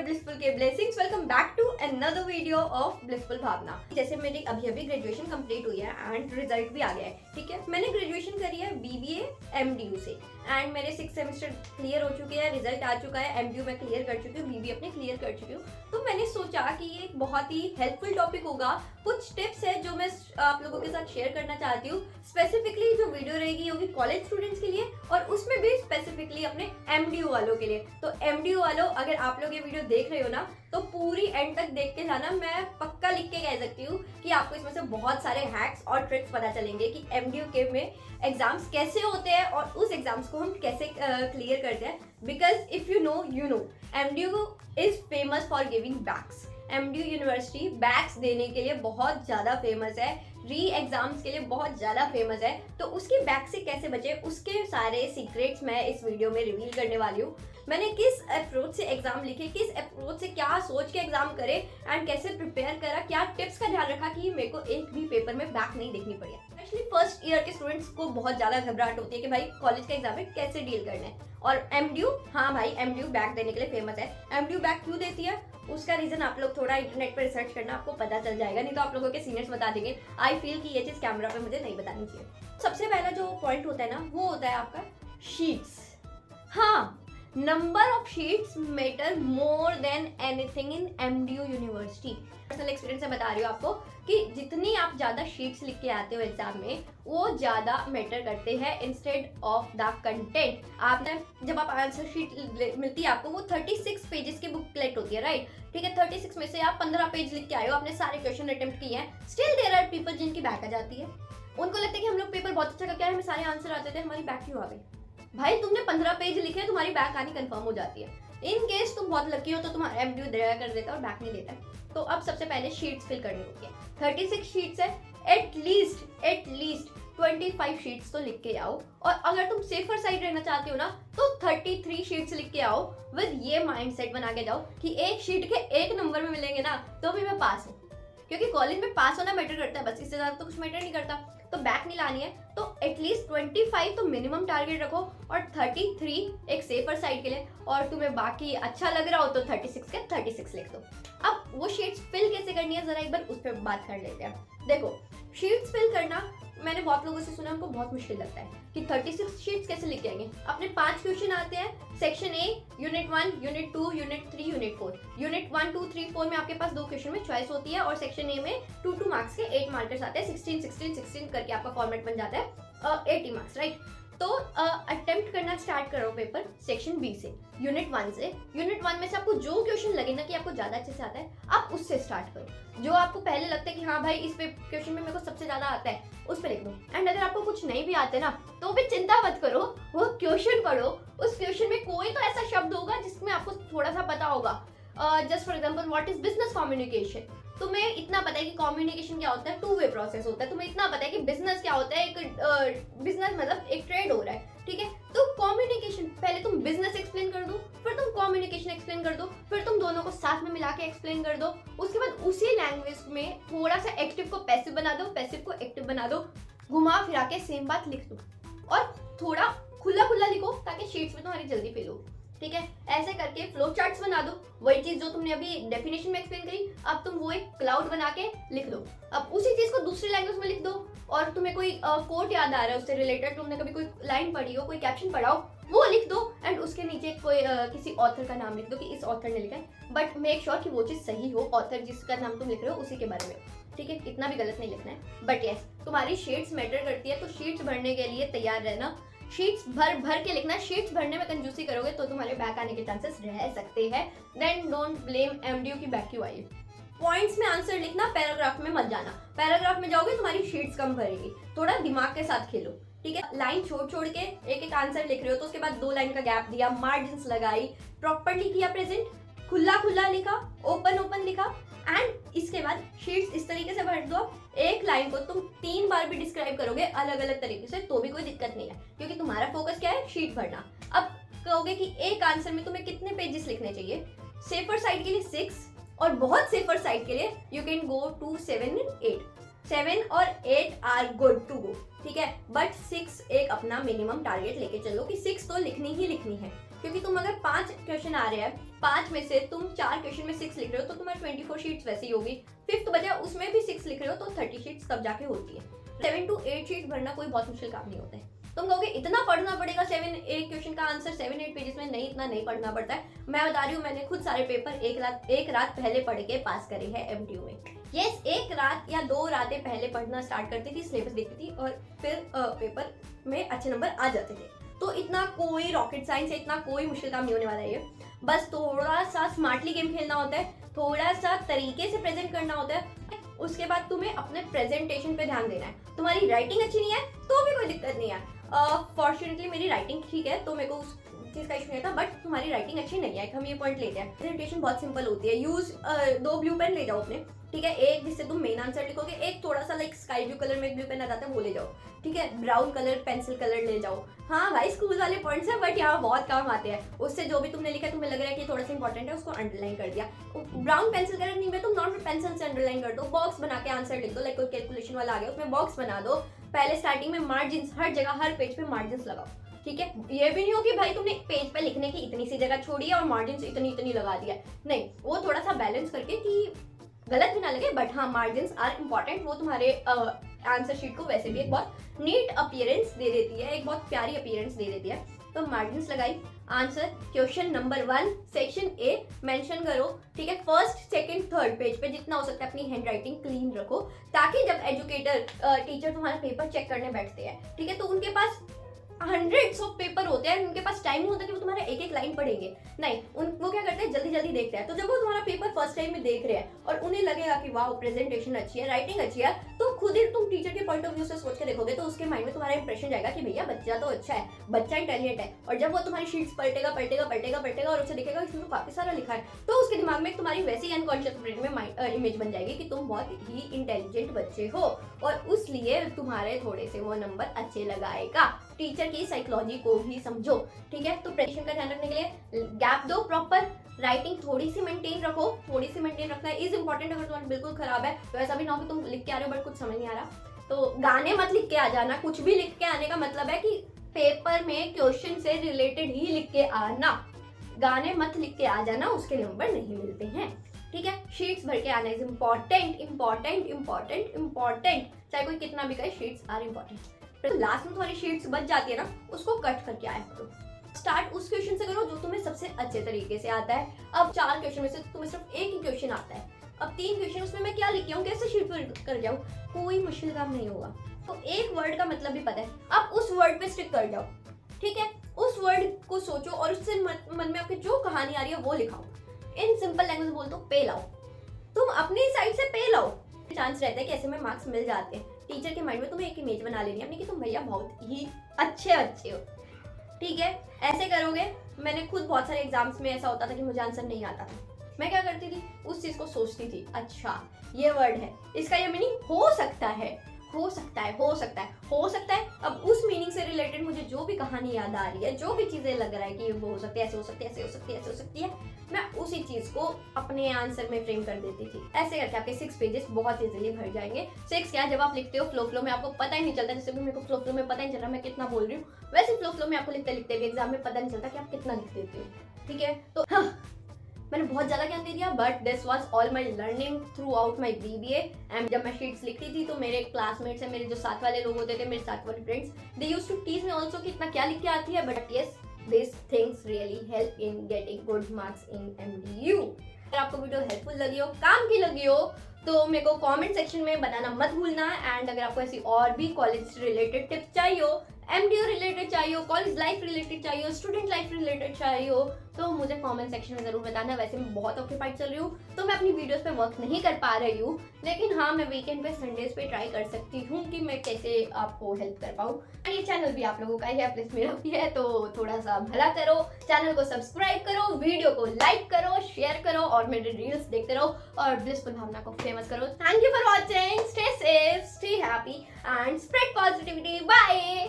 Blissful के blessings, welcome back to another video of blissful Bhavna. जैसे मेरी अभी ग्रेजुएशन कंप्लीट हुई है एंड रिजल्ट भी आ गया है। ठीक है, मैंने ग्रेजुएशन करी है बीबीए एमडीयू से एंड मेरे 6 सेमेस्टर क्लियर हो चुके हैं, रिजल्ट आ चुका है, एमडीयू मैं क्लियर कर चुकी हूँ, बीबीए अपने क्लियर कर चुकी हूँ। तो मैंने सोचा कि ये एक बहुत ही हेल्पफुल टॉपिक होगा। कुछ टिप्स है जो मैं आप लोगों के साथ शेयर करना चाहती हूँ। स्पेसिफिकली जो वीडियो रहेगी होगी कॉलेज स्टूडेंट्स के लिए और उसमें भी स्पेसिफिकली अपने एमडीयू वालों के लिए। तो एमडीयू वालों, अगर आप लोग ये वीडियो देख रहे हो ना तो पूरी एंड तक देख के जाना। मैं पक्का लिख के कह सकती हूँ कि आपको इसमें से बहुत सारे हैक्स और ट्रिक्स पता चलेंगे कि एमडीयू के में एग्जाम्स कैसे होते हैं और उस एग्जाम्स को हम कैसे क्लियर करते हैं। Because if you know MDU is famous for giving backs. MDU university backs देने के लिए बहुत ज़्यादा फेमस है, री एग्जाम्स के लिए बहुत ज़्यादा फेमस है। तो उसके बैक से कैसे बचे, उसके सारे सीक्रेट्स मैं इस वीडियो में रिवील करने वाली हूँ। मैंने किस अप्रोच से एग्जाम लिखे, किस अप्रोच से क्या सोच के एग्जाम करे एंड कैसे प्रिपेयर करा, क्या टिप्स का ध्यान रखा कि मेरे को एक भी पेपर में बैक नहीं देखनी पड़ी। स्पेशली फर्स्ट ईयर के स्टूडेंट्स को बहुत ज़्यादा घबराहट होती है कि भाई कॉलेज के एग्जाम में कैसे डील करना है। और एमडीयू, हाँ भाई, एमडीयू बैक देने के लिए फेमस है। एमडीयू बैक क्यों देती है उसका रीजन आप लोग थोड़ा इंटरनेट पर रिसर्च करना, आपको पता चल जाएगा, नहीं तो आप लोगों के सीनियर्स बता देंगे। आई फील कि ये चीज़ कैमरा पे मुझे नहीं बतानी चाहिए। सबसे पहला जो पॉइंट होता है ना, वो होता है आपका शीट्स। हाँ, number of sheets matter more than anything in MDU university. Personal experience से बता रही हूँ आपको कि जितनी आप ज़्यादा शीट्स लिख के आते हो एग्जाम में, वो ज़्यादा मैटर करते हैं इंस्टेड ऑफ द कंटेंट। आपने जब आप आंसर शीट मिलती है आपको, वो 36 पेजेस की बुकलेट होती है, राइट? ठीक है, 36 में से आप 15 पेज लिख के आए हो, आपने सारे क्वेश्चन अटेम्प्ट किए हैं, स्टिल देयर आर पीपल जिनकी बैक आ जाती है। उनको लगता है कि हम लोग पेपर बहुत अच्छा करके आए, हमें सारे आंसर आते थे, हमारी बैक क्यों आ गई? भाई तुमने 15 पेज लिखे, तुम्हारी बैक आनी कंफर्म हो जाती है। इन केस तुम बहुत लकी हो तो तुम्हारा एमडीयू दया कर देता है और बैक नहीं देता है। तो अब सबसे पहले शीट्स फिल करनी होती है। 36 शीट्स है, एटलीस्ट 25 शीट्स तो लिख के आओ। और अगर तुम सेफर साइड रहना चाहते हो ना तो 33 शीट्स लिख के आओ विद ये माइंडसेट बना के जाओ कि एक शीट के एक नंबर में मिलेंगे ना तो भी मैं पास हूँ। क्योंकि कॉलेज में पास होना मैटर करता है, बस इससे ज़्यादा तो कुछ मैटर नहीं करता। तो बैक नहीं लानी है तो एटलीस्ट 25 तो मिनिमम टारगेट रखो और 33 एक सेफर साइड के लिए। और तुम्हें बाकी अच्छा लग रहा हो तो 36 के 36 लिख दो। अब वो शीट्स फिल कैसे करनी है जरा एक बार उस पर बात कर लेते हैं। देखो, शीट्स फिल करना मैंने बहुत लोगों से सुना, उनको बहुत मुश्किल लगता है कि 36 शीट्स कैसे लिख के आएंगे। अपने 5 क्वेश्चन आते हैं, section A, unit 1, unit 2, unit 3, unit 4। Unit 1, 2, 3, 4 में आपके पास 2 क्वेश्चन में चॉइस होती है और सेक्शन ए में 2 मार्क्स के 8 मार्कर्स आते हैं। 16 करके आपका फॉर्मेट बन जाता है 80 मार्क्स, राइट? तो अटेम्प्ट करना स्टार्ट करो पेपर सेक्शन बी से, यूनिट 1 से। यूनिट 1 में से आपको जो क्वेश्चन लगे ना कि आपको ज़्यादा अच्छे से आता है, आप उससे स्टार्ट करो। जो आपको पहले लगता है कि हाँ भाई इस पे क्वेश्चन में मेरे को सबसे ज़्यादा आता है, उस पर लिख दो। एंड अगर आपको कुछ नहीं भी आते ना तो भी चिंता मत करो, वो क्वेश्चन पढ़ो। उस क्वेश्चन में कोई तो ऐसा शब्द होगा जिसमें आपको थोड़ा सा पता होगा। Just for example, what is business communication. तुम्हें इतना पता है कि कम्युनिकेशन क्या होता है, 2 वे प्रोसेस होता है। तुम्हें इतना पता है कि बिजनेस क्या होता है, एक बिजनेस मतलब एक ट्रेड हो रहा है, ठीक है? तो कम्युनिकेशन, पहले तुम बिजनेस एक्सप्लेन कर दो, फिर तुम कम्युनिकेशन एक्सप्लेन कर दो, फिर तुम दोनों को साथ में मिला के एक्सप्लेन कर दो। उसके बाद उसी लैंग्वेज में थोड़ा सा एक्टिव को पैसिव बना दो, पैसिव को एक्टिव बना दो, घुमा फिरा के सेम बात लिख दो और थोड़ा खुला लिखो ताकि शीट्स में तुम्हारी जल्दी फिल हो। ठीक है, ऐसे करके फ्लो चार्ट्स बना दो। वही चीज जो तुमने अभी डेफिनेशन में एक्सप्लेन करी, अब तुम वो एक क्लाउड बना के लिख लो। अब उसी चीज को दूसरी लैंग्वेज में लिख दो और तुम्हें कोई कोट याद आ रहा है उससे रिलेटेड, तुमने कभी कोई लाइन पढ़ी हो, कोई कैप्शन पढ़ा हो, वो लिख दो। एंड उसके नीचे कोई किसी ऑथर का नाम लिख दो कि इस ऑथर ने लिखा है, बट मेक श्योर कि वो चीज सही हो, ऑथर जिसका नाम तुम लिख रहे हो उसी के बारे में। ठीक है, इतना भी गलत नहीं लिखना है। बट यस, तुम्हारी शीट्स मैटर करती है, तो शीट्स भरने के लिए तैयार रहना। शीट्स भर के लिखना। शीट्स भरने में कंजूसी करोगे तो तुम्हारे बैक आने के चांसेस रह सकते हैं। देन डोंट ब्लेम एमडीयू की बैक क्यों आई। पॉइंट्स में आंसर लिखना, पैराग्राफ में मत जाना। पैराग्राफ में जाओगे तुम्हारी शीट्स कम भरेगी। थोड़ा दिमाग के साथ खेलो, ठीक है? लाइन छोड़ के एक आंसर लिख रहे हो तो उसके बाद 2 लाइन का गैप दिया, मार्जिन्स लगाई, प्रॉपर्ली किया प्रेजेंट, खुला लिखा, ओपन लिखा। एंड इसके बाद शीट्स इस तरीके से भर दो, एक लाइन को तुम 3 बार भी डिस्क्राइब करोगे अलग अलग तरीके से तो भी कोई दिक्कत नहीं है, क्योंकि तुम्हारा फोकस क्या है, शीट भरना। अब कहोगे कि एक आंसर में तुम्हें कितने पेजेस लिखने चाहिए? सेफर साइड के लिए 6 और बहुत सेफर साइड के लिए you can go to 7 and 8। 7 और 8 आर गुड टू गो, ठीक है? बट 6 एक अपना मिनिमम टारगेट लेके चलो कि 6 तो लिखनी ही लिखनी है। क्योंकि तुम अगर 5 क्वेश्चन आ रहे हैं, 5 में से तुम 4 क्वेश्चन में 6 लिख रहे हो तो तुम्हारी 24 शीट्स वैसे ही होगी। 5th बचा उसमें भी 6 लिख रहे हो तो 30 शीट्स तब जाके होती है। 7 to 8 शीट भरना कोई बहुत मुश्किल काम नहीं होता है। तुम कहोगे इतना पढ़ना पड़ेगा 7-8 क्वेश्चन का आंसर 7-8 पेजेस में? नहीं, इतना नहीं पढ़ना पड़ता है। मैं बता रही हूँ, मैंने खुद सारे पेपर एक रात पहले पढ़ के पास करे हैं MDU में। यस, एक रात या 2 रातें पहले पढ़ना स्टार्ट करती थी, सिलेबस देखती थी और फिर पेपर में अच्छे नंबर आ जाते थे। तो इतना कोई रॉकेट साइंस है, इतना कोई मुश्किल काम नहीं होने वाला है ये। बस थोड़ा सा स्मार्टली गेम खेलना होता है, थोड़ा सा तरीके से प्रेजेंट करना होता है। उसके बाद तुम्हें अपने प्रेजेंटेशन पे ध्यान देना है। तुम्हारी राइटिंग अच्छी नहीं है तो भी कोई दिक्कत नहीं है। फॉर्चुनेटली मेरी राइटिंग ठीक है तो मेरे को उस चीज़ का इशू नहीं था, बट तुम्हारी राइटिंग अच्छी नहीं है। हम ये पॉइंट लेते हैं। प्रेजेंटेशन बहुत सिंपल होती है। यूज 2 ब्लू पेन ले जाओ अपने, ठीक है। एक जिससे तुम मेन आंसर लिखोगे, एक थोड़ा सा लाइक स्काई ब्लू कलर में एक ब्लू पेन आ जाता है वो ले जाओ, ठीक है। ब्राउन कलर पेंसिल कलर ले जाओ। हाँ भाई, स्कूल वाले पॉइंट्स हैं बट यहाँ बहुत काम आते हैं। उससे जो भी तुमने लिखा तुम्हें लग रहा है कि थोड़ा सा इंपॉर्टेंट है, उसको अंडरलाइन कर दिया। ब्राउन पेंसिल कलर नहीं में तुम नॉर्मल पेंसिल से अंडरलाइन कर दो। बॉक्स बना के आंसर लिख दो, लाइक कोई कैलकुलेशन वाला आ गया उसमें बॉक्स बना दो। पहले स्टार्टिंग में मार्जिन, हर जगह हर पेज पे मार्जिन लगाओ, ठीक है। ये भी नहीं हो कि भाई तुमने पेज पे लिखने की इतनी सी जगह छोड़ी है और मार्जिन इतनी लगा दिया। नहीं, वो थोड़ा सा बैलेंस करके कि गलत भी ना लगे, बट हाँ मार्जिन्स आर इम्पॉर्टेंट। वो तुम्हारे आंसर शीट को वैसे भी एक बहुत नीट अपीयरेंस दे देती है, एक बहुत प्यारी अपीयरेंस दे देती है। तो मार्जिन्स लगाई। Answer question number 1 section A mention करो, ठीक है। फर्स्ट, सेकंड, थर्ड पेज पे जितना हो सकता है अपनी हैंड राइटिंग क्लीन रखो, ताकि जब एजुकेटर टीचर तुम्हारा पेपर चेक करने बैठते हैं, ठीक है, तो उनके पास हंड्रेड्स ऑफ पेपर होते हैं, उनके पास टाइम नहीं होता कि वो तुम्हारा एक एक लाइन पढ़ेंगे। नहीं, वो क्या करते हैं, जल्दी जल्दी देखते हैं। तो जब वो तुम्हारा पेपर फर्स्ट टाइम में देख रहे हैं और उन्हें लगेगा कि वाह प्रेजेंटेशन अच्छी है, राइटिंग अच्छी है, तो खुद ही तुम टीचर के पॉइंट ऑफ व्यू से सोच के देखोगे तो उसके माइंड में तुम्हारा इंप्रेशन जाएगा कि भैया बच्चा तो अच्छा है, बच्चा इंटेलिजेंट है। और जब वो तुम्हारी शीट्स पलटेगा और उसे दिखेगा इसमें तो काफी सारा लिखा है, तो उसके दिमाग में तुम्हारी वैसी अनकॉन्शियस ब्रेन में इमेज बन जाएगी कि तुम बहुत ही इंटेलिजेंट बच्चे हो, और उसलिए तुम्हारे थोड़े से वो नंबर अच्छे लगाएगा। टीचर की साइकोलॉजी को भी समझो, ठीक है। तो प्रेजेंटेशन का ध्यान रखने के लिए गैप दो, प्रॉपर राइटिंग थोड़ी सी मेंटेन रखो, थोड़ी सी मेंटेन रखना इज इंपॉर्टेंट। अगर तुम्हारा बिल्कुल खराब है तो ऐसा भी ना हो कि तुम लिख के आ रहे हो बट कुछ समझ नहीं आ रहा, तो गाने मत लिख के आ जाना। कुछ भी लिख के आने का मतलब है कि पेपर में क्वेश्चन से रिलेटेड ही लिख के आना, गाने मत लिख के आ जाना, उसके नंबर नहीं मिलते हैं, ठीक है। शीट्स भर के आना is important, important, important, important. चाहे कोई कितना भी कहे, शीट्स आर इम्पॉर्टेंट। तो लास्ट में तुम्हारी शीट्स बच जाती है ना, उसको कट करके आया करो। स्टार्ट उस क्वेश्चन से करो जो तुम्हें सबसे अच्छे तरीके से आता है। अब 4 क्वेश्चन में से तुम्हें सिर्फ एक ही क्वेश्चन आता है, अब 3 क्वेश्चन उसमें मैं क्या लिख आऊँ, कैसे शीट पर कर जाऊँ, कोई मुश्किल काम नहीं होगा। तो एक वर्ड का मतलब भी पता है, अब उस वर्ड पे स्टिक कर जाओ, ठीक है। उस वर्ड को सोचो और उससे मन में आपके जो कहानी आ रही है वो लिखाओ। इन सिंपल लैंग्वेज बोल दो, पे लाओ, तुम अपनी साइड से पे लाओ। चांस रहता है कि ऐसे में मार्क्स मिल जाते हैं। टीचर के माइंड में तुम्हें एक इमेज बना लेनी है अपनी कि तुम भैया बहुत ही अच्छे बच्चे हो, ठीक है। ऐसे करोगे। मैंने खुद बहुत सारे एग्जाम्स में ऐसा होता था कि मुझे आंसर नहीं आता था, मैं क्या करती थी, उस चीज को सोचती थी, अच्छा ये वर्ड है, इसका ये मीनिंग हो सकता है, हो सकता है, हो सकता है, हो सकता है। अब उस मीनिंग से रिलेटेड मुझे जो भी कहानी याद आ रही है, जो भी चीजें लग रहा है कि वो हो सकती है, ऐसे हो सकती है, ऐसे हो सकती है, ऐसे हो सकती है, मैं उसी चीज को अपने आंसर में फ्रेम कर देती थी। ऐसे करके आपके 6 पेजेस बहुत इजीली भर जाएंगे। 6 क्या, जब आप लिखते हो फ्लो में आपको पता ही नहीं चलता, जैसे भी मेरे को फ्लो में पता ही चल रहा मैं कितना बोल रही हूँ, वैसे फ्लो में आपको लिखते लिखते भी एग्जाम में पता नहीं चलता कि आप कितना लिख देते हो, ठीक है। तो हाँ, मैंने बहुत ज़्यादा ज्ञान दे दिया, but this was all my learning through out my BBA। And जब मैं शीट्स लिखती थी तो मेरे क्लासमेट्स हैं, मेरे जो साथ वाले लोग होते थे, मेरे साथ वाले friends, they used to tease me also कि इतना क्या लिख के आती है, but yes this things really help in getting good marks in MDU। अगर आपको वीडियो हेल्पफुल लगी हो, काम की लगी हो, तो मेरे को कमेंट सेक्शन में बताना मत भूलना। एंड अगर आपको ऐसी और भी कॉलेज से रिलेटेड टिप्स चाहिए हो, MDU रिलेटेड चाहिए हो, कॉलेज लाइफ रिलेटेड चाहिए हो, स्टूडेंट लाइफ रिलेटेड चाहिए हो, तो मुझे कमेंट सेक्शन में ज़रूर बताना। वैसे मैं बहुत ऑक्यूपाइड चल रही हूँ तो मैं अपनी वीडियोस पे वर्क नहीं कर पा रही हूँ, लेकिन हाँ मैं वीकेंड पे, संडेज पे ट्राई कर सकती हूँ कि मैं कैसे आपको हेल्प कर पाऊँ। ये चैनल भी आप लोगों का ही है, प्लीज मेरा भी है, तो थोड़ा सा भला करो, चैनल को सब्सक्राइब करो, वीडियो को लाइक करो, शेयर करो और मेरे रील्स देखते रहो और ब्लिसफुल भावना को फेमस करो। Thank you for watching, stay safe, stay happy and spread positivity. Bye.